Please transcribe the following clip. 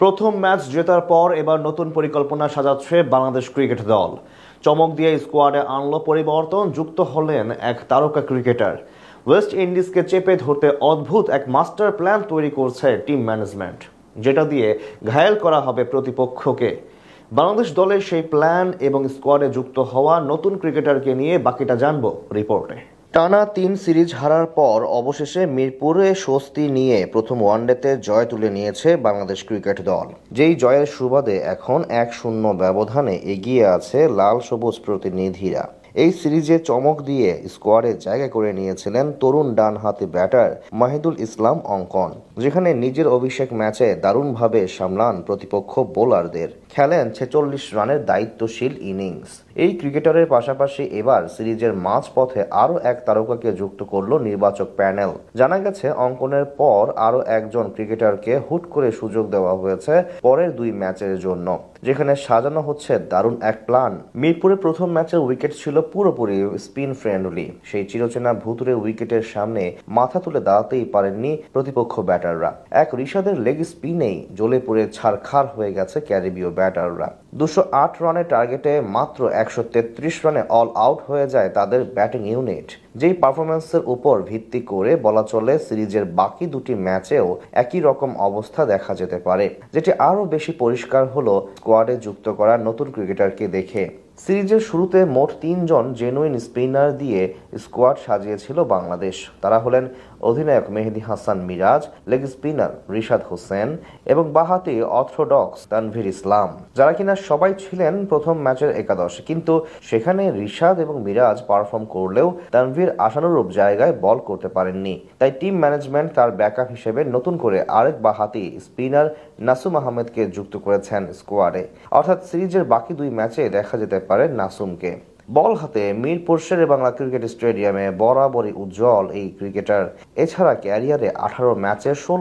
প্রথম ম্যাচ জেতার পর এবার নতুন পরিকল্পনা সাজাচ্ছে বাংলাদেশ ক্রিকেট দল। চমক দিয়ে স্কোয়াডে আনলো পরিবর্তন, যুক্ত হলেন এক তারকা ক্রিকেটার। ওয়েস্ট ইন্ডিজকে চেপে ধরতে অদ্ভুত এক মাস্টার প্ল্যান তৈরি করছে টিম ম্যানেজমেন্ট, যেটা দিয়ে ঘায়েল করা হবে প্রতিপক্ষকে। বাংলাদেশ দলের সেই প্ল্যান এবং স্কোয়াডে যুক্ত হওয়া নতুন ক্রিকেটারকে নিয়ে বাকিটা জানবো রিপোর্টে। টানা ৩ সিরিজ হারার পর অবশেষে মিরপুরে স্বস্তি নিয়ে প্রথম ওয়ানডেতে জয় তুলে নিয়েছে বাংলাদেশ ক্রিকেট দল। যেই জয়ের সুবাদে এখন ১-০ ব্যবধানে এগিয়ে আছে লাল সবুজ প্রতিনিধিরা। এই সিরিজে চমক দিয়ে স্কোয়াডে জায়গা করে নিয়েছিলেন তরুণ ডানহাতি ব্যাটার মাহিদুল ইসলাম অঙ্কন, যেখানে নিজের অভিষেক ম্যাচে দারুণভাবে সামলান প্রতিপক্ষ বোলারদের, খেলেন ৪৬ রানের দায়িত্বশীল ইনিংস। এই ক্রিকেটারের পাশাপাশি এবার সিরিজের মাঝপথে আরও এক তারকাকে যুক্ত করল নির্বাচক প্যানেল। জানা গেছে অঙ্কনের পর আরও একজন ক্রিকেটারকে হুট করে সুযোগ দেওয়া হয়েছে পরের ২ ম্যাচের জন্য, যেখানে সাজানো হচ্ছে দারুণ এক প্ল্যান। মিরপুরে প্রথম ম্যাচের উইকেট ছিল পুরোপুরি স্পিন ফ্রেন্ডলি। সেই চিরচেনা ভুতুরে উইকেটের সামনে মাথা তুলে দাঁড়াতেই পারেননি প্রতিপক্ষ ব্যাটাররা। এক ঋষাদের লেগ স্পিনেই জ্বলে পুড়ে ছারখার হয়ে গেছে ক্যারিবীয় ব্যাটাররা। ২০৮ রানের টার্গেটে মাত্র ১৩৩ রানে অল আউট হয়ে যায় তাদের ব্যাটিং ইউনিট। যেই পারফরম্যান্সের উপর ভিত্তি করে বলা চলে সিরিজের বাকি ২টি ম্যাচেও একই রকম অবস্থা দেখা যেতে পারে, যেটি আরও বেশি পরিষ্কার হলো স্কোয়াডে যুক্ত করা নতুন ক্রিকেটারকে দেখে। সিরিজের শুরুতে মোট ৩ জন জেনুইন স্পিনার দিয়ে স্কোয়াড সাজিয়েছিল বাংলাদেশ। তারা হলেন অধিনায়ক মেহেদী হাসান মিরাজ, লেগ স্পিনার রিশাদ হোসেন এবং বাঁহাতি অর্থোডক্স তানভীর ইসলাম, যারা কিনা সবাই ছিলেন প্রথম ম্যাচের একাদশ। কিন্তু সেখানে রিশাদ এবং মিরাজ পারফর্ম করলেও তানভীর আশানুরূপ জায়গায় বল করতে পারেননি। তাই টিম ম্যানেজমেন্ট তার ব্যাকআপ হিসেবে নতুন করে আরেক বাঁহাতি স্পিনার নাসুম আহমেদকে যুক্ত করেছেন স্কোয়াডে। অর্থাৎ সিরিজের বাকি ২ ম্যাচে দেখা যেতে পারে নাসুমকে। বল হাতে মিরপুর শেরে বাংলা ক্রিকেট স্টেডিয়ামে বরাবরই উজ্জ্বল এই ক্রিকেটার। এছাড়া ক্যারিয়ারে ১৮ ম্যাচে ১৬